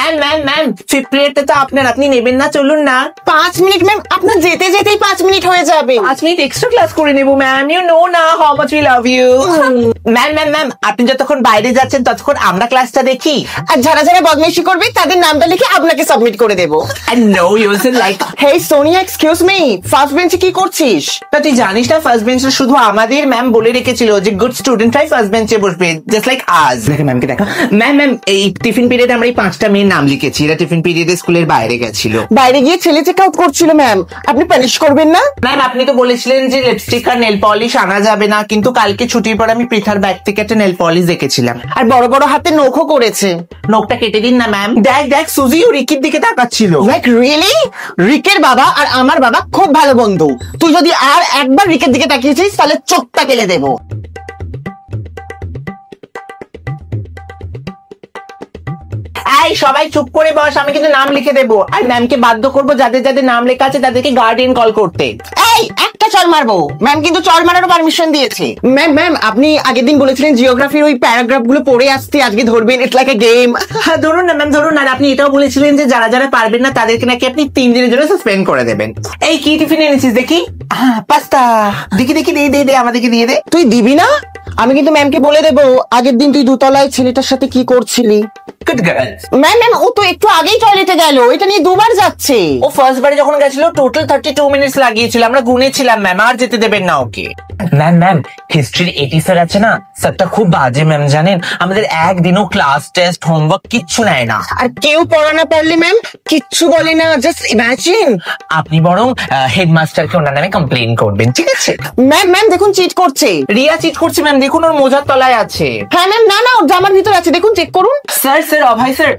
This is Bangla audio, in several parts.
ম্যাম ম্যাম ম্যাম 5th পিরিয়ডটা তো আপনার, আপনি নেবেন না? চলুন না। 5 মিনিট ম্যাম, আপনার যেতে যেতেই 5 মিনিট হয়ে যাবে। 5 মিনিট এক্সট্রা ক্লাস করে নেবো ম্যাম, ইউ নো না how much we love you. Ma'am ma'am ma'am আপনি যতক্ষণ বাইরে যাচ্ছেন ততক্ষণ আমরা ক্লাসটা দেখি, আর যারা যারা বদমাইশি করবে তাদের নামটা লিখে আপনাকে সাবমিট করে দেবো। and no using like hey Sonia, excuse me, first বেঞ্চে কি করছিস? তা তুই জানিস না ফার্স্ট বেঞ্চে শুধু আমাদের ম্যাম বলে রেখেছিল যে গুড স্টুডেন্টরাই ফার্স্ট বেঞ্চে বসবে, জাস্ট লাইক আজ। দেখে ম্যামকে দেখা। ম্যাম ম্যাম এই টিফিন পিরিয়ডে আমরা এই 5টা মেয়ের নাম লিখেছি, এরা টিফিন পিরিয়ডে স্কুলের বাইরে গেছিল। বাইরে গিয়ে ছেলে চেক আউট করছিল ম্যাম, আপনি পানিশ করবেন না? ম্যাম আপনি তো বলেছিলেন যে লিপস্টিক আর নেল পলিশ আনা যাবে না, কিন্তু কালকে ছুটির পর আমি পৃথার ব্যাগ থেকে একটা নেল পলিশ দেখেছিলাম। আর বড় বড় হাতে নখও করেছে। নখটা কেটে দিন না ম্যাম। দেখ দেখ সুজি ও রিকির দিকে তাকাচ্ছিল। Like really? রিকের বাবা আর আমার বাবা খুব ভালো বন্ধু, তুই যদি আর একবার রিকের দিকে তাকিয়েছিস তাহলে চোখটা কেলে দেবো। এই সবাই চুপ করে বস, আমি কিন্তু নাম লিখে দেবো, আর ম্যামকে বাধ্য করবো যাদের যাদের নাম লেখা আছে তাদেরকে গার্ডিয়ান কল করতে। এই একটা চল মারবো। ম্যাম কিন্তু চল মারারও পারমিশন দিয়েছে। ম্যাম ম্যাম আপনি আগের দিন বলেছিলেন জিওগ্রাফির ওই প্যারাগ্রাফ গুলো পড়ে আসতে, আজকে ধরবেন, ইটস লাইক এ গেম। হ্যাঁ ধরুন না ম্যাম ধরুন। আর আপনি এটাও বলেছিলেন যে যারা যারা পারবেন না তাদেরকে নাকি আপনি 3 দিনের জন্য সাসপেন্ড করে দেবেন। এই কি টিফিন এনেছিস দেখি? পাস্তা। দেখি দেখি, দে দে দে আমাদেরকে দিয়ে দে। তুই দিবি না? আমি কিন্তু ম্যামকে বলে দেবো আগের দিন তুই দোতলায় ছেলেটার সাথে কি করছিলি। Good girl. ম্যাম ম্যাম ও তো একটু আগেই টয়লেটে গেল, এটা নিয়ে দুবার যাচ্ছে। ও ফার্স্ট বারে যখন গেছিল টোটাল 32 মিনিটস লাগিয়েছিল, আমরা গুনেছিলাম ম্যাম, আর যেতে দেবেন না ওকে। ম্যাম ম্যাম হিস্ট্রির 80 স্যার আছে না, স্যারটা খুব বাজে ম্যাম জানেন, আমাদের একদিনও ক্লাস টেস্ট হোমওয়ার্ক কিচ্ছু নেয় না। আর কেউ পড়া না পারলে ম্যাম কিচ্ছু বলে না, জাস্ট ইমাজিন। আপনি বরং হেডমাস্টারকে ওনার নামে কমপ্লেইন করবেন, ঠিক আছে? ম্যাম ম্যাম দেখুন চিট করছে। রিয়া চিট করছে ম্যাম, দেখুন ওর মোজার তলায় আছে। হ্যাঁ ম্যাম, না না ওর জামার ভিতর আছে, দেখুন চেক করুন। স্যার স্যার অভয় স্যার,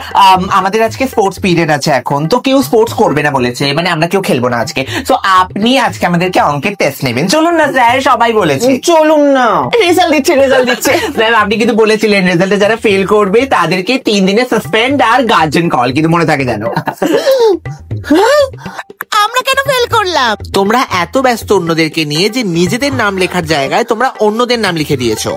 আমাদের আজকে স্পোর্টস পিরিয়ড আছে এখন, তো কেউ স্পোর্টস করবে না বলেছে, মানে আমরা কেউ খেলবো না আজকে, তো আপনি আজকে আমাদেরকে অঙ্কের টেস্ট নেবেন। চলুন না স্যার, সবাই বলেছে। চলুন না, রেজাল্ট দিচ্ছে রেজাল্ট দিচ্ছে। ম্যাম আপনি কিন্তু বলেছিলেন রেজাল্টে যারা ফেল করবে তাদেরকে 3 দিনের সাসপেন্ড আর গার্জেন কল, কিন্তু মনে থাকে জানো? আমরা কেন ফেল করলাম? তোমরা এত ব্যস্ত অন্যদেরকে নিয়ে যে নিজেদের নাম লেখার জায়গায় তোমরা অন্যদের নাম লিখে দিয়েছো।